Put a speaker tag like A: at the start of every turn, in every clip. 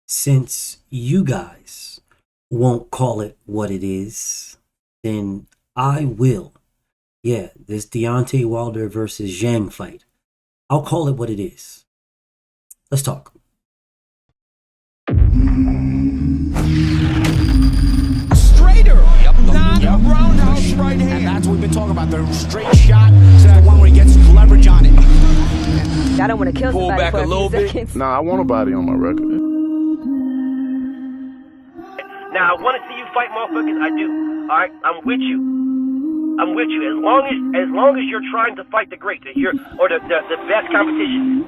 A: Since you guys won't call it what it is, then I will. Yeah, this Deontay Wilder versus Zhang fight. I'll call it what it is. Let's talk.
B: Straighter, not
C: Yep.
B: roundhouse right hand.
C: And that's what we've been talking about. The straight shot is the one where he gets leverage on it.
D: I don't want to kill
B: Pull
D: somebody
B: back
D: for
B: a
D: a
B: little
D: few
B: bit.
D: seconds.
E: Nah, I want a body on my record.
F: Now I want to see you fight, motherfuckers. I do. All right, I'm with you. I'm with you. As long as you're trying to fight the great, the best competition.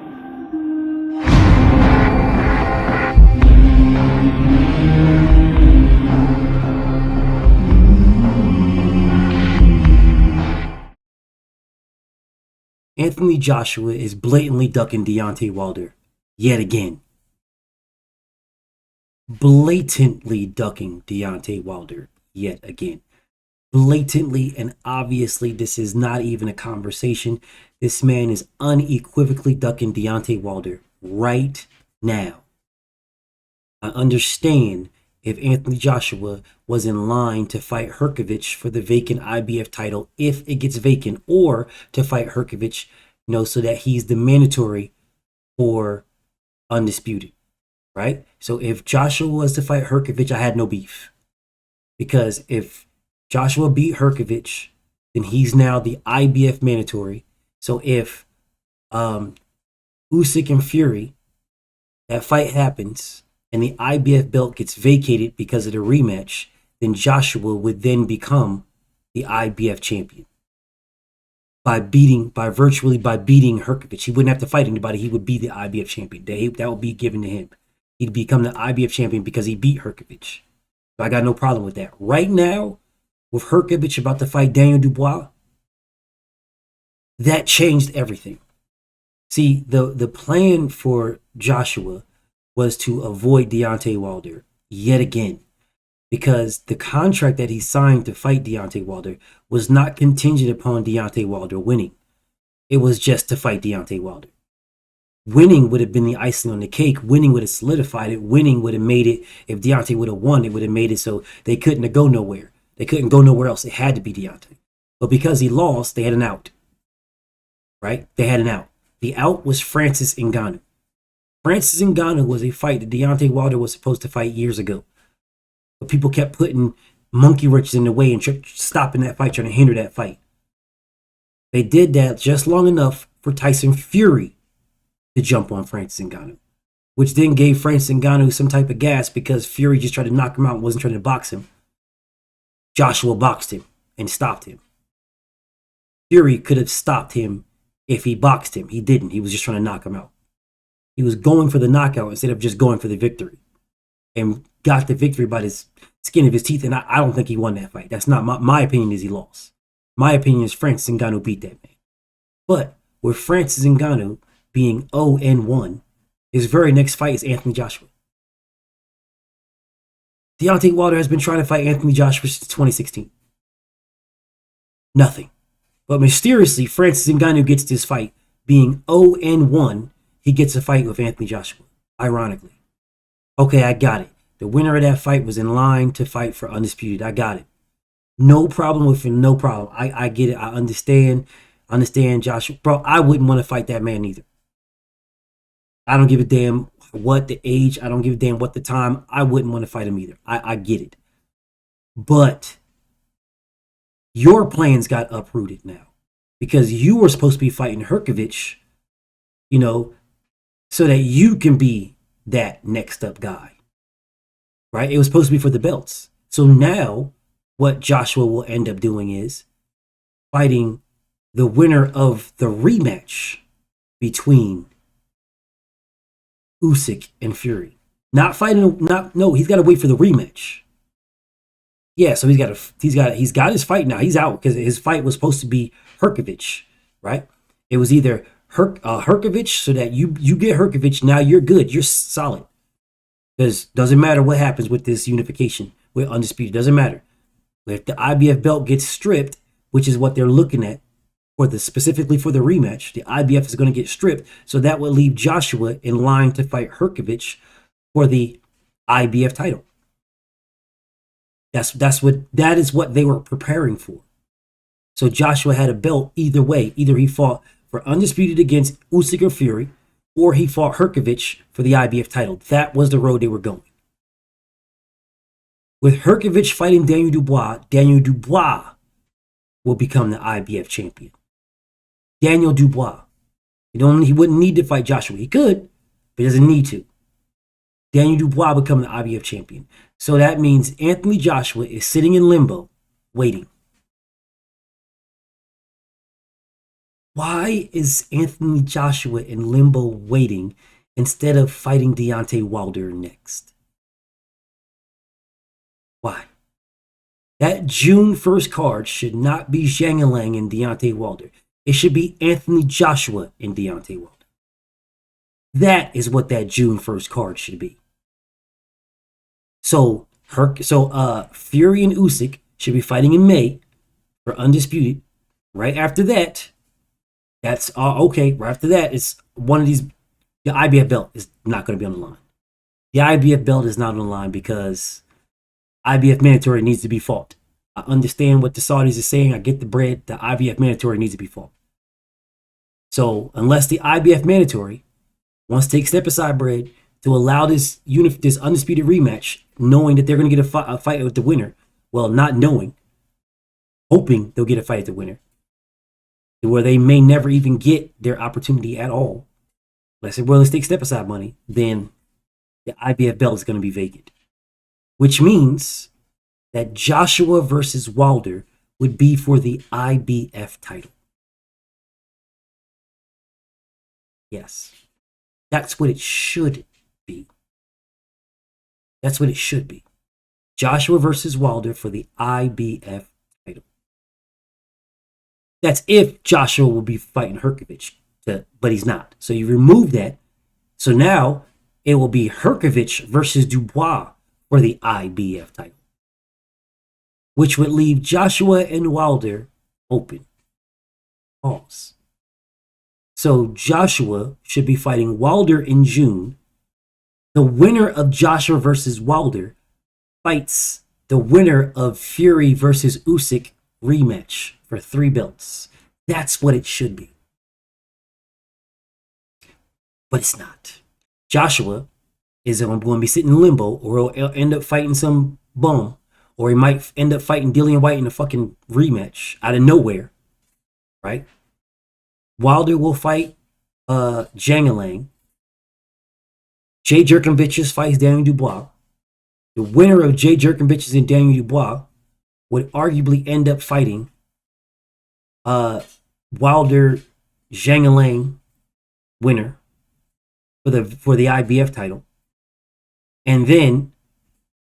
A: Anthony Joshua is blatantly ducking Deontay Wilder yet again. Blatantly ducking Deontay Wilder yet again. Blatantly and obviously, this is not even a conversation. This man is unequivocally ducking Deontay Wilder right now. I understand if Anthony Joshua was in line to fight Hrgovic for the vacant IBF title, if it gets vacant, or to fight Hrgovic, so that he's the mandatory for undisputed, right? So if Joshua was to fight Hrgovic, I had no beef. Because if Joshua beat Hrgovic, then he's now the IBF mandatory. So if Usyk and Fury, that fight happens, and the IBF belt gets vacated because of the rematch, then Joshua would then become the IBF champion. By beating Hrgovic. He wouldn't have to fight anybody. He would be the IBF champion. That would be given to him. He'd become the IBF champion because he beat Hrgovic. So I got no problem with that. Right now, with Hrgovic about to fight Daniel Dubois, that changed everything. See, the plan for Joshua was to avoid Deontay Wilder yet again, because the contract that he signed to fight Deontay Wilder was not contingent upon Deontay Wilder winning. It was just to fight Deontay Wilder. Winning would have been the icing on the cake. Winning would have solidified it. Winning would have made it, if Deontay would have won, it would have made it so they couldn't go nowhere. They couldn't go nowhere else. It had to be Deontay. But because he lost, they had an out. Right? They had an out. The out was Francis Ngannou. Francis Ngannou was a fight that Deontay Wilder was supposed to fight years ago. But people kept putting monkey wrenches in the way and stopping that fight, trying to hinder that fight. They did that just long enough for Tyson Fury to jump on Francis Ngannou, which then gave Francis Ngannou some type of gas because Fury just tried to knock him out and wasn't trying to box him. Joshua boxed him and stopped him. Fury could have stopped him if he boxed him. He didn't. He was just trying to knock him out. He was going for the knockout instead of just going for the victory, and got the victory by the skin of his teeth. And I don't think he won that fight. That's not my opinion. Is he lost? My opinion is Francis Ngannou beat that man. But with Francis Ngannou being 0-1, his very next fight is Anthony Joshua. Deontay Wilder has been trying to fight Anthony Joshua since 2016. Nothing. But mysteriously, Francis Ngannou gets this fight. Being 0-1, he gets a fight with Anthony Joshua. Ironically. Okay, I got it. The winner of that fight was in line to fight for undisputed. I got it. No problem with him. No problem. I get it. I understand. Joshua. Bro, I wouldn't want to fight that man either. I don't give a damn what the age. I don't give a damn what the time. I wouldn't want to fight him either. I get it. But your plans got uprooted now because you were supposed to be fighting Hrgovic, so that you can be that next up guy. Right? It was supposed to be for the belts. So now what Joshua will end up doing is fighting the winner of the rematch between Usyk and Fury. He's got to wait for the rematch. Yeah, so he's got his fight now. He's out because his fight was supposed to be Hrgovic, right? It was either Hrgovic, so that you get Hrgovic, now you're good, you're solid. Because doesn't matter what happens with this unification with undisputed, doesn't matter. If the IBF belt gets stripped, which is what they're looking at specifically for the rematch, the IBF is going to get stripped, so that will leave Joshua in line to fight Hrgovic for the IBF title. That is what they were preparing for. So Joshua had a belt either way. Either he fought for undisputed against Usyk or Fury, or he fought Hrgović for the IBF title. That was the road they were going. With Hrgović fighting Daniel Dubois will become the IBF champion. Daniel Dubois. He wouldn't need to fight Joshua. He could, but he doesn't need to. Daniel Dubois become the IBF champion. So that means Anthony Joshua is sitting in limbo, waiting. Why is Anthony Joshua in limbo waiting instead of fighting Deontay Wilder next? Why? That June 1st card should not be Zhang Lang and Deontay Wilder. It should be Anthony Joshua and Deontay Wilder. That is what that June 1st card should be. So Fury and Usyk should be fighting in May for undisputed. Right after that, that's okay. Right after that, it's one of these. The IBF belt is not going to be on the line. The IBF belt is not on the line because IBF mandatory needs to be fought. I understand what the Saudis are saying. I get the bread. The IBF mandatory needs to be fought. So unless the IBF mandatory wants to take step aside bread to allow this undisputed rematch, knowing that they're going to get a fight with the winner, well, not knowing, hoping they'll get a fight at the winner, where they may never even get their opportunity at all. Let's say, well, let's take step aside money, then the IBF belt is going to be vacant. Which means that Joshua versus Wilder would be for the IBF title. Yes. That's what it should be. That's what it should be. Joshua versus Wilder for the IBF title. That's if Joshua will be fighting Hrgović, but he's not. So you remove that. So now it will be Hrgović versus Dubois for the IBF title, which would leave Joshua and Wilder open. Pause. So Joshua should be fighting Wilder in June. The winner of Joshua versus Wilder fights the winner of Fury versus Usyk rematch for 3 belts. That's what it should be. But it's not. Joshua is going to be sitting in limbo, or he'll end up fighting some bum, or he might end up fighting Dillian White in a fucking rematch out of nowhere, right? Wilder will fight Zhang Lang. Jay Jerkinvichus fights Daniel Dubois. The winner of Jay Jerkinvichus and Daniel Dubois would arguably end up fighting Wilder Zhang Lang winner for the IBF title. And then,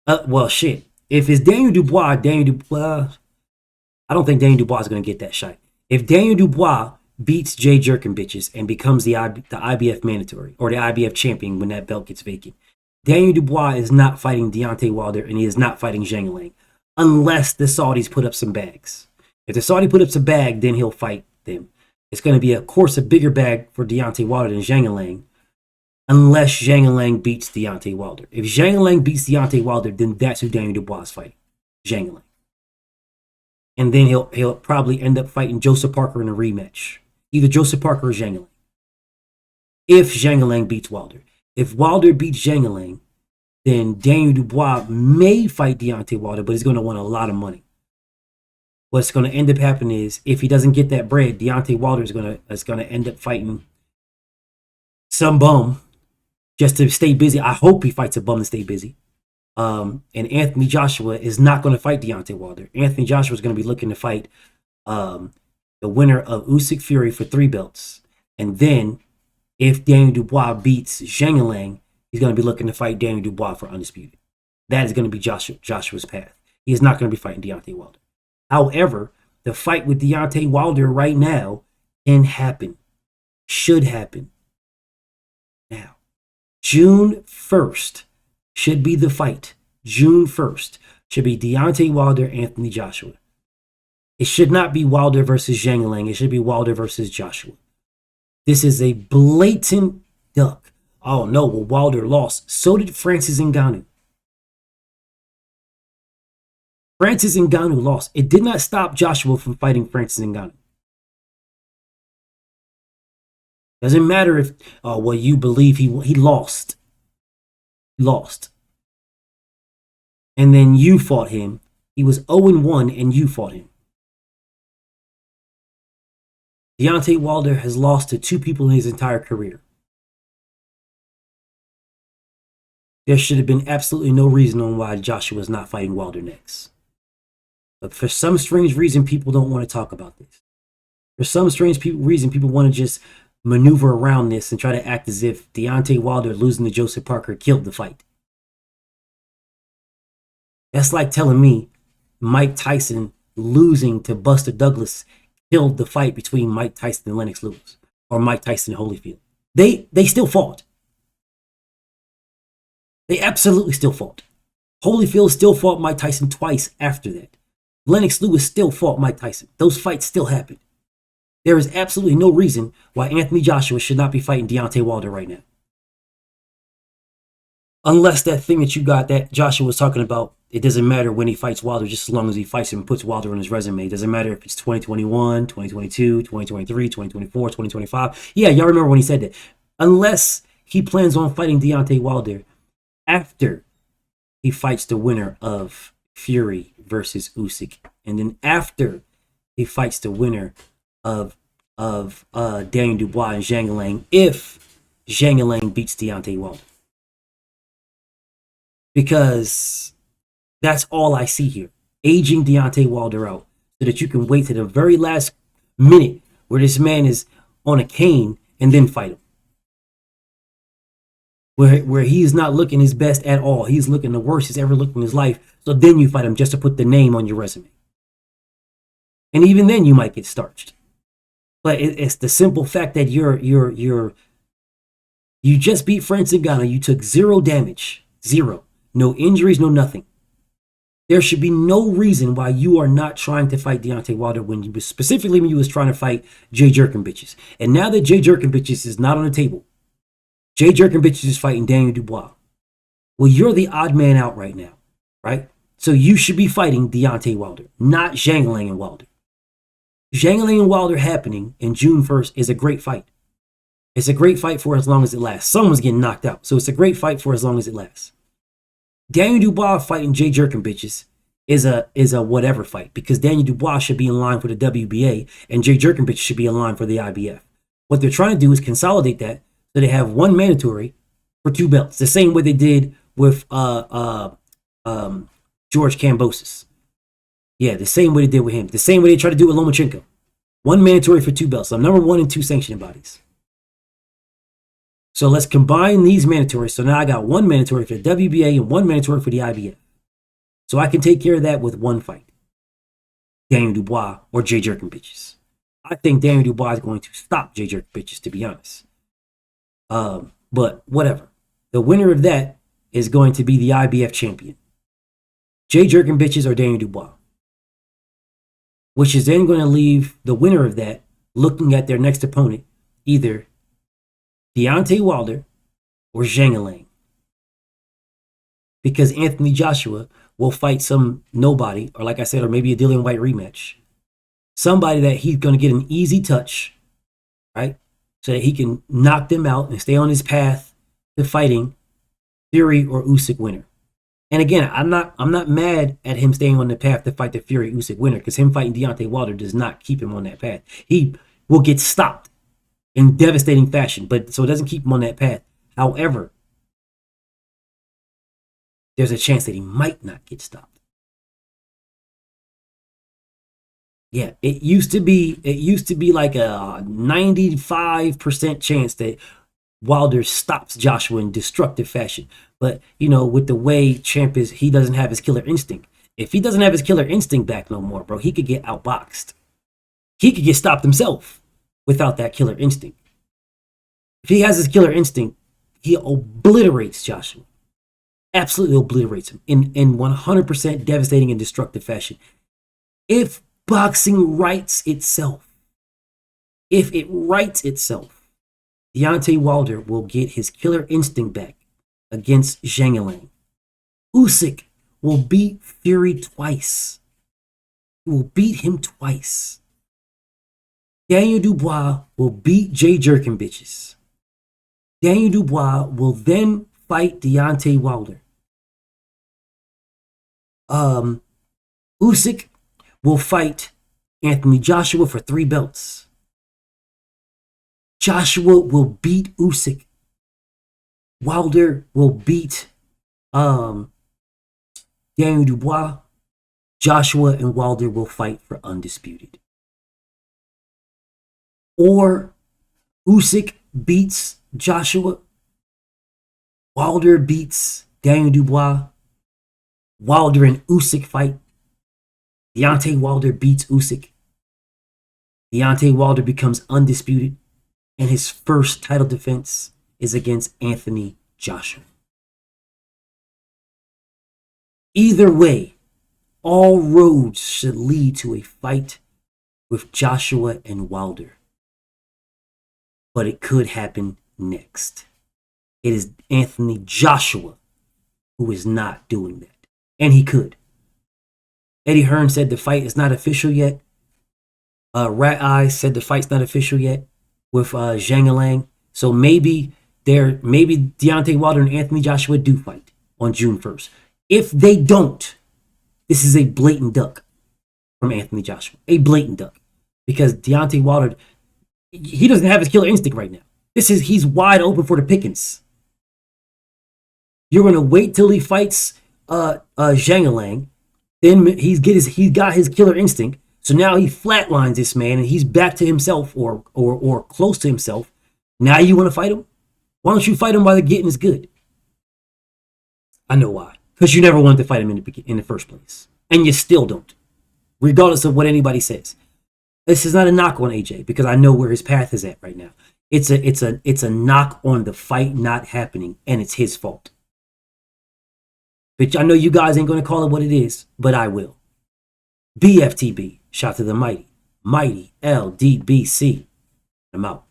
A: well, shit. If it's Daniel Dubois, I don't think Daniel Dubois is going to get that shot. If Daniel Dubois beats Jay Jerkinvichus and becomes the IBF mandatory or the IBF champion when that belt gets vacant, Daniel Dubois is not fighting Deontay Wilder and he is not fighting Zhang Lang unless the Saudis put up some bags. If the Saudi put up some bag, then he'll fight them. It's going to be, of course, a bigger bag for Deontay Wilder than Zhang Lang, unless Zhang Lang beats Deontay Wilder. If Zhang Lang beats Deontay Wilder, then that's who Daniel Dubois is fighting, Zhang Lang. And then he'll probably end up fighting Joseph Parker in a rematch. Either Joseph Parker or Zhang Lang. If Zhang Lang beats Wilder. If Wilder beats Zhang Lang, then Daniel Dubois may fight Deontay Wilder, but he's going to want a lot of money. What's going to end up happening is, if he doesn't get that bread, Deontay Wilder is going to end up fighting some bum just to stay busy. I hope he fights a bum to stay busy. And Anthony Joshua is not going to fight Deontay Wilder. Anthony Joshua is going to be looking to fight the winner of Usyk Fury for 3 belts. And then if Daniel Dubois beats Zhang Lang, he's going to be looking to fight Daniel Dubois for undisputed. That is going to be Joshua's path. He is not going to be fighting Deontay Wilder. However, the fight with Deontay Wilder right now can happen. Should happen. Now, June 1st should be the fight. June 1st should be Deontay Wilder, Anthony Joshua. It should not be Wilder versus Zhang Lang. It should be Wilder versus Joshua. This is a blatant duck. Oh no, well, Wilder lost. So did Francis Ngannou. Francis Ngannou lost. It did not stop Joshua from fighting Francis Ngannou. Doesn't matter if well, you believe he lost. Lost. And then you fought him. He was 0-1 and you fought him. Deontay Wilder has lost to 2 people in his entire career. There should have been absolutely no reason on why Joshua is not fighting Wilder next. But for some strange reason, people don't want to talk about this. For some strange reason, people want to just maneuver around this and try to act as if Deontay Wilder losing to Joseph Parker killed the fight. That's like telling me Mike Tyson losing to Buster Douglas killed the fight between Mike Tyson and Lennox Lewis, or Mike Tyson and Holyfield. They still fought. They absolutely still fought. Holyfield still fought Mike Tyson twice after that. Lennox Lewis still fought Mike Tyson. Those fights still happened. There is absolutely no reason why Anthony Joshua should not be fighting Deontay Wilder right now. Unless that thing that you got that Joshua was talking about, it doesn't matter when he fights Wilder, just as long as he fights him and puts Wilder on his resume. It doesn't matter if it's 2021, 2022, 2023, 2024, 2025. Yeah, y'all remember when he said that. Unless he plans on fighting Deontay Wilder after he fights the winner of Fury versus Usyk, and then after he fights the winner of Daniel Dubois and Zhang Lang, if Zhang Lang beats Deontay Wilder. Because that's all I see here. Aging Deontay Wilder out so that you can wait to the very last minute where this man is on a cane and then fight him. Where he's not looking his best at all. He's looking the worst he's ever looked in his life. So then you fight him just to put the name on your resume. And even then you might get starched. But it's the simple fact that you just beat Francis Ngannou. You took 0 damage. 0. No injuries, no nothing. There should be no reason why you are not trying to fight Deontay Wilder when you was trying to fight Jay Jerkinbitches. And now that Jay Jerkinbitches is not on the table, Jay Jerkinbitches is fighting Daniel Dubois. Well, you're the odd man out right now, right? So you should be fighting Deontay Wilder, not Zhang Lang and Wilder. Zhang Lang and Wilder happening in June 1st is a great fight. It's a great fight for as long as it lasts. Someone's getting knocked out, so it's a great fight for as long as it lasts. Daniel Dubois fighting Jay Jerkinbitches is a whatever fight, because Daniel Dubois should be in line for the WBA and Jay Jerkinbitch should be in line for the IBF. What they're trying to do is consolidate that so they have one mandatory for 2 belts, the same way they did with George Kambosos. Yeah, the same way they did with him. The same way they tried to do with Lomachenko. One mandatory for 2 belts. So number 1 and 2 sanctioning bodies. So let's combine these mandatories. So now I got 1 mandatory for the WBA and 1 mandatory for the IBF. So I can take care of that with 1 fight. Daniel Dubois or Jay Jerkinbitches. I think Daniel Dubois is going to stop Jay Jerkinbitches, to be honest. But whatever. The winner of that is going to be the IBF champion. Jay Jerkinbitches or Daniel Dubois. Which is then going to leave the winner of that looking at their next opponent, either Deontay Wilder or Zhang Lang. Because Anthony Joshua will fight some nobody, or like I said, or maybe a Dillian White rematch. Somebody that he's going to get an easy touch, right? So that he can knock them out and stay on his path to fighting Fury or Usyk winner. And again, I'm not mad at him staying on the path to fight the Fury Usyk winner, because him fighting Deontay Wilder does not keep him on that path. He will get stopped in devastating fashion, but so it doesn't keep him on that path. However, there's a chance that he might not get stopped. Yeah, it used to be like a 95% chance that Wilder stops Joshua in destructive fashion. But, you know, with the way Champ is, he doesn't have his killer instinct. If he doesn't have his killer instinct back no more, bro, he could get outboxed. He could get stopped himself without that killer instinct. If he has his killer instinct, he obliterates Joshua. Absolutely obliterates him in 100% devastating and destructive fashion. If boxing rights itself, if it rights itself, Deontay Wilder will get his killer instinct back against Zhang Lang. Usyk will beat Fury twice. He will beat him twice. Daniel Dubois will beat Jay Jerkin bitches. Daniel Dubois will then fight Deontay Wilder. Usyk will fight Anthony Joshua for 3 belts. Joshua will beat Usyk. Wilder will beat Daniel Dubois. Joshua and Wilder will fight for undisputed. Or Usyk beats Joshua. Wilder beats Daniel Dubois. Wilder and Usyk fight. Deontay Wilder beats Usyk. Deontay Wilder becomes undisputed. And his first title defense is against Anthony Joshua. Either way, all roads should lead to a fight with Joshua and Wilder. But it could happen next. It is Anthony Joshua who is not doing that. And he could. Eddie Hearn said the fight is not official yet. Rat Eyes said the fight's not official yet with Zhang Lang. So maybe Deontay Wilder and Anthony Joshua do fight on June 1st. If they don't, this is a blatant duck from Anthony Joshua. A blatant duck. Because Deontay Wilder, he doesn't have his killer instinct right now. He's wide open for the pickings. You're gonna wait till he fights Zhang Lang. Then he got his killer instinct. So now he flatlines this man and he's back to himself or close to himself. Now you want to fight him? Why don't you fight him while the getting is good? I know why. Because you never wanted to fight him in the first place. And you still don't. Regardless of what anybody says. This is not a knock on AJ because I know where his path is at right now. It's a knock on the fight not happening, and it's his fault. But I know you guys ain't gonna call it what it is, but I will. BFTB, shout to the mighty LDBC. I'm out.